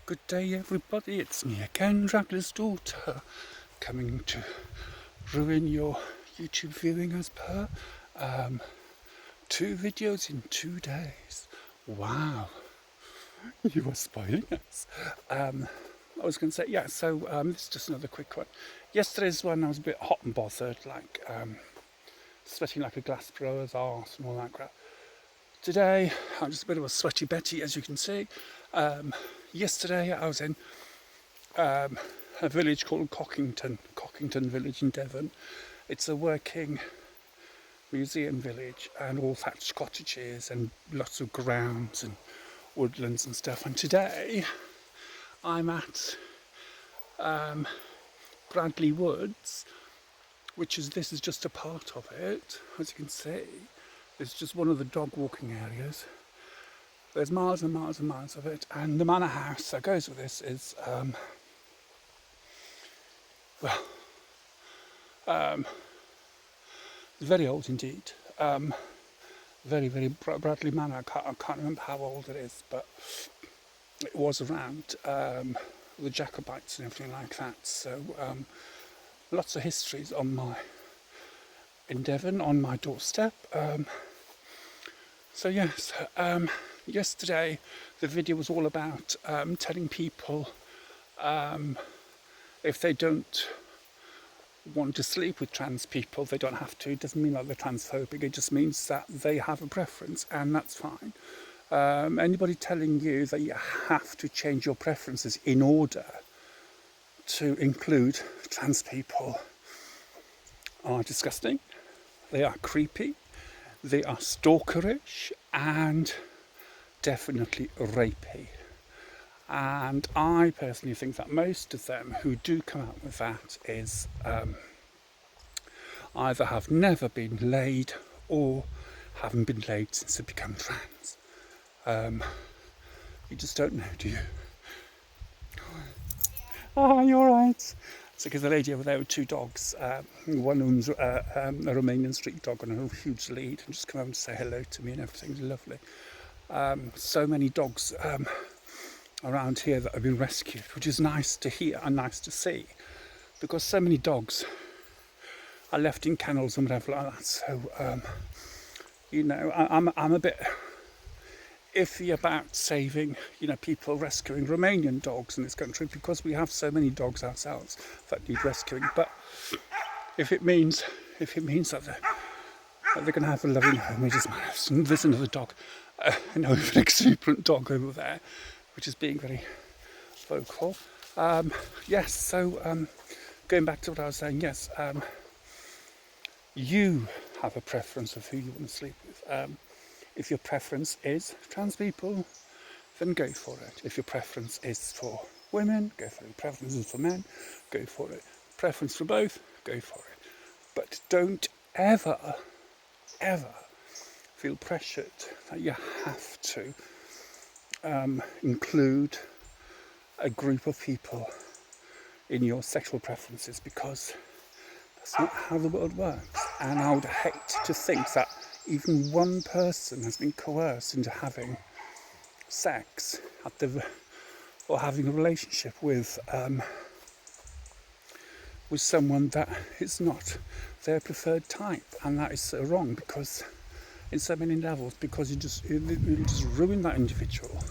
Good day everybody, it's me again, Dracula's daughter, coming to ruin your YouTube viewing as per. 2 videos in 2 days. Wow, you are spoiling us. I was going to say, yeah, so this is just another quick one. Yesterday's one I was a bit hot and bothered, like sweating like a glass blower's arse and all that crap. Today, I'm just a bit of a sweaty Betty, as you can see. Yesterday, I was in a village called Cockington Village in Devon. It's a working museum village and all thatched cottages and lots of grounds and woodlands and stuff. And today, I'm at Bradley Woods, this is just a part of it, as you can see. It's just one of the dog walking areas. There's miles and miles and miles of it, and the manor house that goes with this is, very old indeed. Very Bradley Manor. I can't remember how old it is, but it was around the Jacobites and everything like that. So lots of histories in Devon on my doorstep. So yes, yesterday the video was all about telling people if they don't want to sleep with trans people, they don't have to. It doesn't mean that they're transphobic, it just means that they have a preference, and that's fine. Anybody telling you that you have to change your preferences in order to include trans people are disgusting, they are creepy, they are stalkerish, and definitely rapey. And I personally think that most of them who do come out with that is either have never been laid or haven't been laid since they become trans. You just don't know, do you? Oh, you're right. So because the lady over there with 2 dogs, one of them's a Romanian street dog on a huge lead, and just come over to say hello to me and everything's lovely. So many dogs around here that have been rescued, which is nice to hear and nice to see, because so many dogs are left in kennels and whatever like that. So you know, I'm a bit iffy about saving, people rescuing Romanian dogs in this country, because we have so many dogs ourselves that need rescuing. But if it means that they're going to have a loving home, it doesn't matter. There's another dog, an exuberant dog over there, which is being very vocal. Yes, so going back to what I was saying, yes, you have a preference of who you want to sleep with. If your preference is trans people, then go for it. If your preference is for women, go for it. Preference is for men, go for it. Preference for both, go for it. But don't ever feel pressured that you have to include a group of people in your sexual preferences, because that's not how the world works. And I would hate to think that even one person has been coerced into having sex or having a relationship with someone that is not their preferred type. And that is so wrong, because in so many levels, because you just ruin that individual,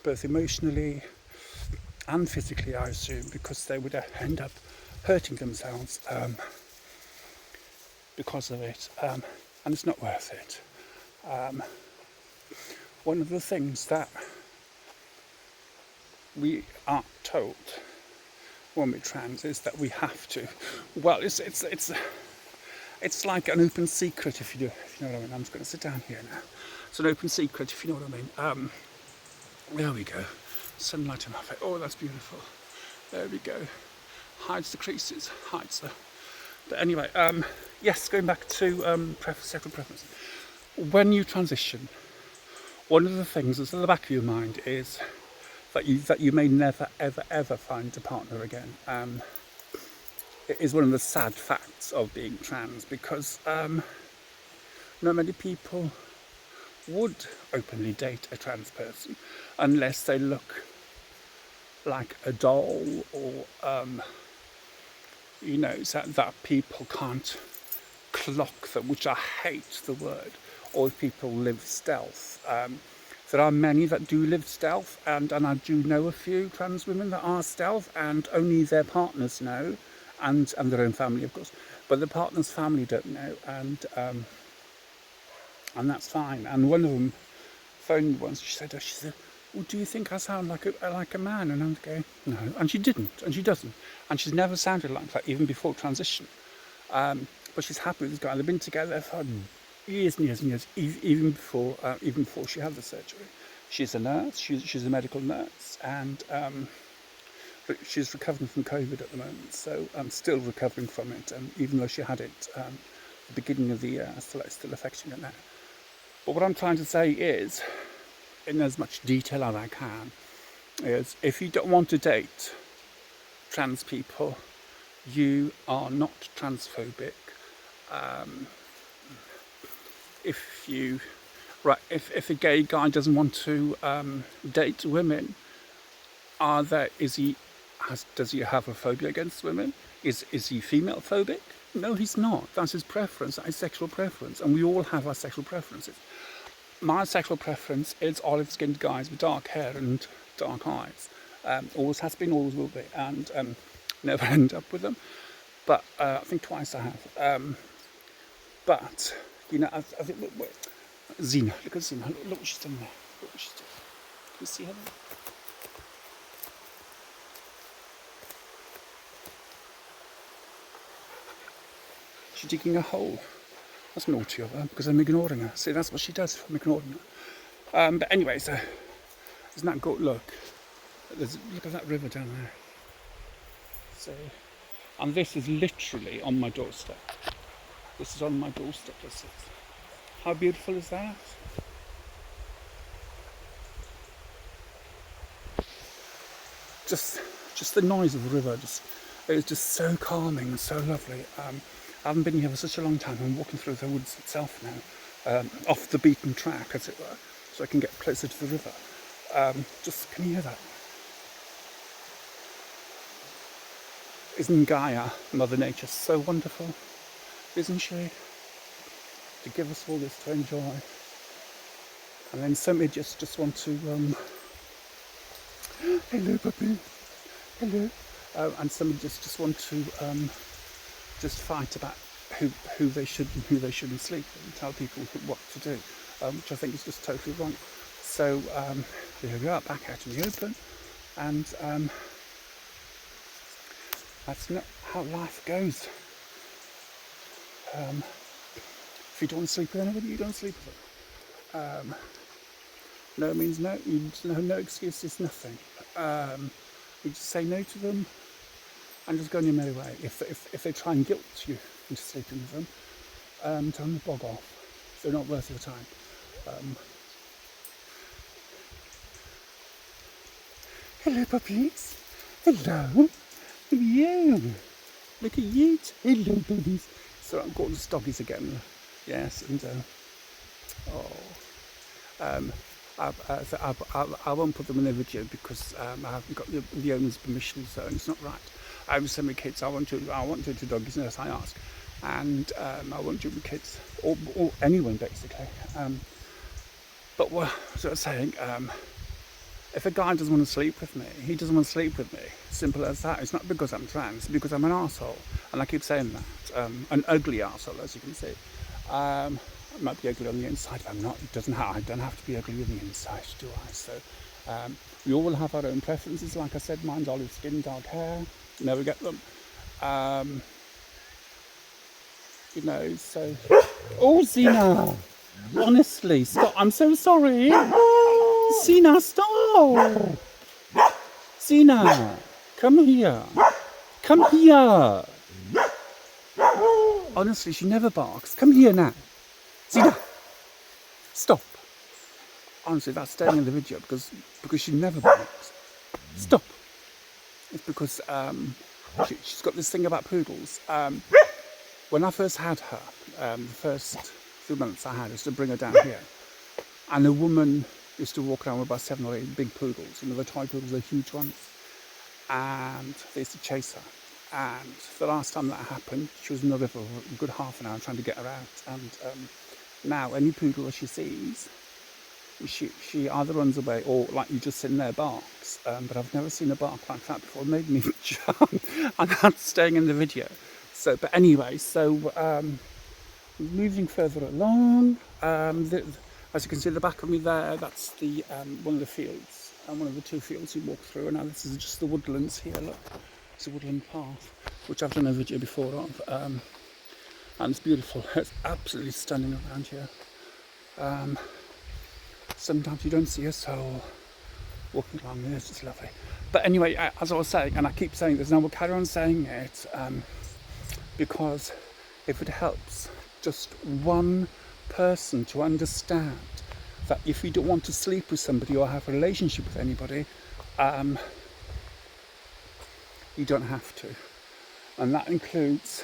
both emotionally and physically, I assume, because they would end up hurting themselves because of it, and it's not worth it. One of the things that we are told when we're trans is that we have to. Well, it's like an open secret, if you know what I mean. I'm just going to sit down here now. It's an open secret, if you know what I mean. There we go. Sunlight on my face. Oh, that's beautiful. There we go. Hides the creases. Hides the. But anyway, yes. Going back to sexual preference. When you transition, one of the things that's at the back of your mind is that you may never ever find a partner again. It is one of the sad facts of being trans, because not many people would openly date a trans person unless they look like a doll, or that people can't clock them, which I hate the word, or if people live stealth. There are many that do live stealth, and I do know a few trans women that are stealth, and only their partners know, and their own family, of course, but the partner's family don't know, and that's fine. And one of them phoned me once. She said, "Well, do you think I sound like a man?" And I'm going, "No," and she didn't, and she doesn't, and she's never sounded like that even before transition. But she's happy with this guy. They've been together for years and years and years, even before she had the surgery. She's a nurse. She's a medical nurse, and but she's recovering from COVID at the moment. So I'm still recovering from it, even though she had it the beginning of the year. It's still affecting her now. But what I'm trying to say is, in as much detail as I can, is if you don't want to date trans people, you are not transphobic. If a gay guy doesn't want to date women, does he have a phobia against women? Is he female phobic? No, he's not. That's his preference. That's his sexual preference, and we all have our sexual preferences. My sexual preference is olive-skinned guys with dark hair and dark eyes. Always has been, always will be, and never end up with them. But I think twice I have. But I think Zena. Look at Zena. Look what she's done there. Look what she's done. Can you see her there? She's digging a hole. That's naughty of her, because I'm ignoring her. See, that's what she does. I'm ignoring her. But anyway, so isn't that good? Look at that river down there. So, and this is literally on my doorstep. This is on my doorstep. This is. How beautiful is that? Just the noise of the river. It's just so calming and so lovely. I haven't been here for such a long time. I'm walking through the woods itself now, off the beaten track, as it were, so I can get closer to the river. Can you hear that? Isn't Gaia, Mother Nature, so wonderful? Isn't she? To give us all this to enjoy. And then somebody just want to, hello puppy, hello. And somebody just want to just fight about who they should and who they shouldn't sleep with, and tell people what to do, which I think is just totally wrong. So here we are, back out in the open, and that's not how life goes. If you don't want to sleep with anybody, you don't sleep with them. No means no. No excuses, nothing. You just say no to them and just go on your merry way. If they try and guilt you into sleeping with them, tell them to bog off. They're not worth your time. Hello puppies. Hello. Look at you. Look at you. Hello babies. So I'm going to doggies again. Yes, and I won't put them in the video because I haven't got the owner's permission, so it's not right. I was saying with kids, I want to doggies unless I ask, and I won't do it with kids or anyone basically. But what was I saying? If a guy doesn't want to sleep with me, he doesn't want to sleep with me. Simple as that. It's not because I'm trans, it's because I'm an arsehole. And I keep saying that. An ugly arsehole, as you can see. I might be ugly on the inside, but I'm not. I don't have to be ugly on the inside, do I? So we all have our own preferences. Like I said, mine's olive skin, dark hair. Never get them. So... Oh, Zena! Honestly, stop. I'm so sorry. Zena, stop! Zena, come here. Come here. Honestly, she never barks. Come here now. Zena, stop. Honestly, that's staying in the video because she never barks. Stop. It's because she's got this thing about poodles. When I first had her, the first few months I had was to bring her down here, and a woman used to walk around with about 7 or 8 big poodles. The toy poodles are huge ones, and they used to chase her. And the last time that happened, she was in the river for a good half an hour trying to get her out. And now any poodle that she sees, she either runs away or, like you just sitting there, barks. But I've never seen a bark like that before. It made me jump, and that's staying in the video. So, but anyway, so moving further along, as you can see at the back of me there, that's the one of the fields, and one of the two fields you walk through. And now this is just the woodlands here. Look, it's a woodland path, which I've done a video before of, and it's beautiful. It's absolutely stunning around here. Sometimes you don't see a soul walking along there. It's just lovely. But anyway, as I was saying, and I keep saying this, and I will carry on saying it, because if it helps just one person to understand that if you don't want to sleep with somebody or have a relationship with anybody, you don't have to. And that includes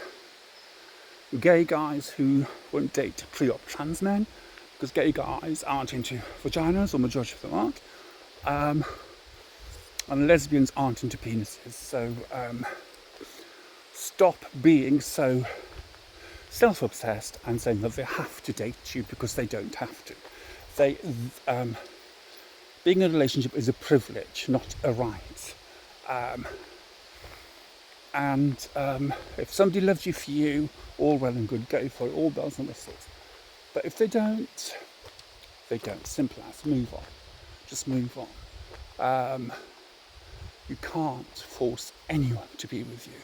gay guys who won't date pre-op trans men, because gay guys aren't into vaginas, or majority of them aren't, and lesbians aren't into penises. So stop being so self-obsessed and saying that they have to date you, because they don't have to. Being in a relationship is a privilege, not a right. And if somebody loves you for you, all well and good, go for it, all bells and whistles. But if they don't, they don't. Simple as, move on. Just move on. You can't force anyone to be with you.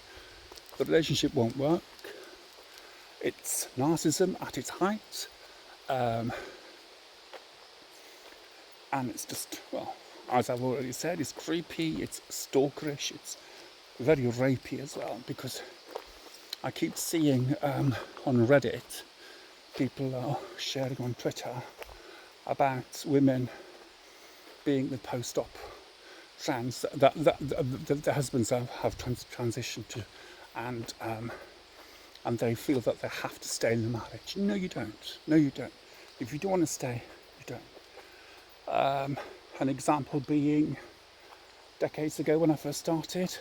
The relationship won't work. It's narcissism at its height. And it's just, well, as I've already said, it's creepy, it's stalkerish, it's very rapey as well, because I keep seeing on Reddit, people are sharing on Twitter about women being the post-op trans that the husbands have transitioned to, and they feel that they have to stay in the marriage. No, you don't. No, you don't. If you don't want to stay, you don't. An example being decades ago when I first started.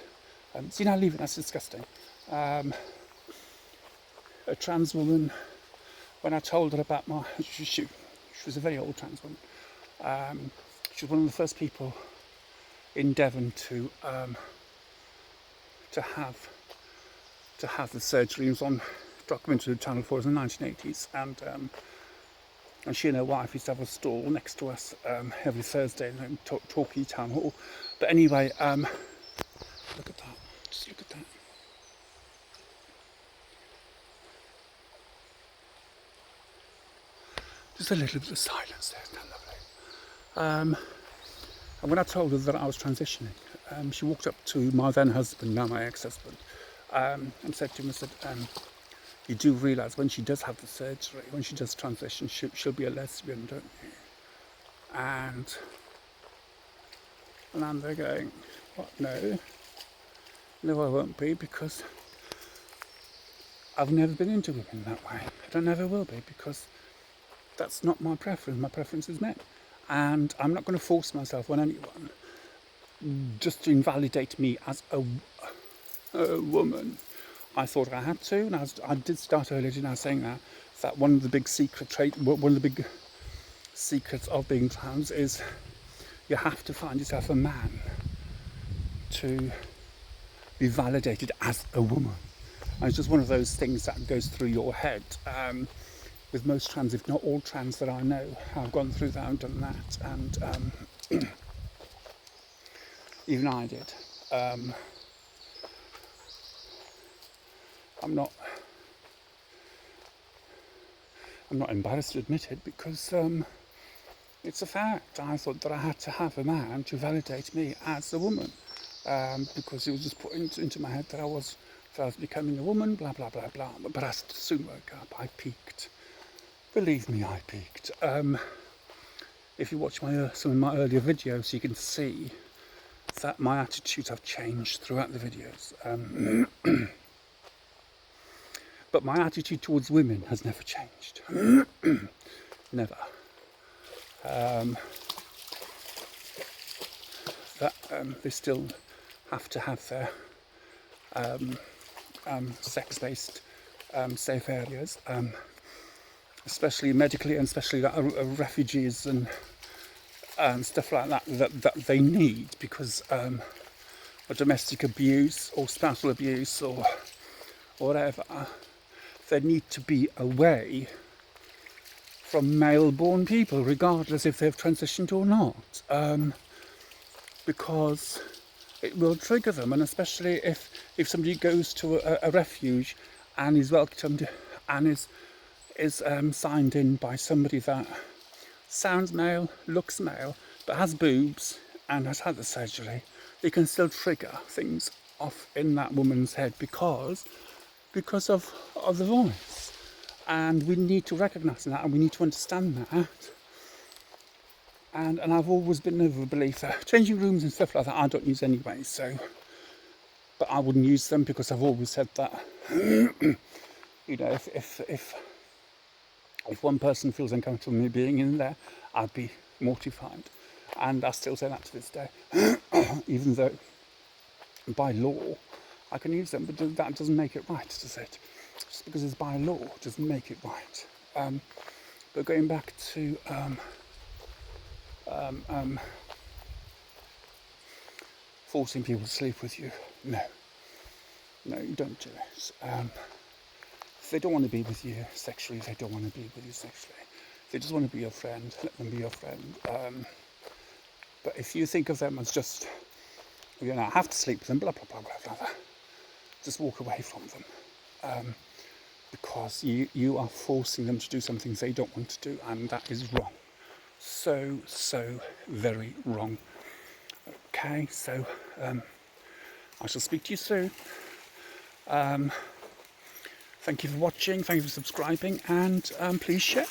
See, now leave it, that's disgusting. A trans woman, when I told her about she was a very old trans woman. She was one of the first people in Devon to have the surgery. It was on documented on Channel 4 in the 1980s, and she and her wife used to have a stall next to us every Thursday in Torquay Town Hall. But anyway, look at that. Just look at that. Just a little bit of silence there, isn't that lovely? And when I told her that I was transitioning, she walked up to my then husband, now my ex-husband, and said to him, I said, you do realise when she does have the surgery, when she does transition, she'll be a lesbian, don't you? And I'm there going, what, no, I won't be, because I've never been into women that way. I never will be, because that's not my preference. My preference is men. And I'm not going to force myself on anyone just to invalidate me as a woman. I thought I had to, and I did start earlier now saying that one of the big one of the big secrets of being trans is you have to find yourself a man to be validated as a woman. And it's just one of those things that goes through your head. With most trans, if not all trans that I know, have gone through that and done that, and even I did. I'm not embarrassed to admit it, because it's a fact. I thought that I had to have a man to validate me as a woman, because it was just put into my head that I was becoming a woman, blah blah blah blah. But I soon woke up. I peaked. Believe me, I peaked. If you watch some of my earlier videos, you can see that my attitudes have changed throughout the videos. But my attitude towards women has never changed. Never. They still have to have their sex-based safe areas, especially medically, and especially refugees and stuff like that they need, because of domestic abuse or spousal abuse or whatever. They need to be away from male-born people, regardless if they've transitioned or not, because it will trigger them. And especially if somebody goes to a refuge and is welcomed and is signed in by somebody that sounds male, looks male, but has boobs and has had the surgery, it can still trigger things off in that woman's head because of the voice. And we need to recognise that, and we need to understand that. And I've always been of a belief that changing rooms and stuff like that I don't use anyway, so, but I wouldn't use them because I've always said that you know, if one person feels uncomfortable with me being in there, I'd be mortified. And I still say that to this day, even though by law I can use them, but that doesn't make it right, does it? Just because it's by law doesn't make it right. But going back to forcing people to sleep with you, no, you don't do it. If they don't want to be with you sexually, they don't want to be with you sexually. If they just want to be your friend, let them be your friend. But if you think of them as just, you know, I have to sleep with them, blah, blah, blah, blah, blah, blah, just walk away from them. Because you are forcing them to do something they don't want to do, and that is wrong. So very wrong. Okay, so I shall speak to you soon. Thank you for watching, thank you for subscribing, and please share.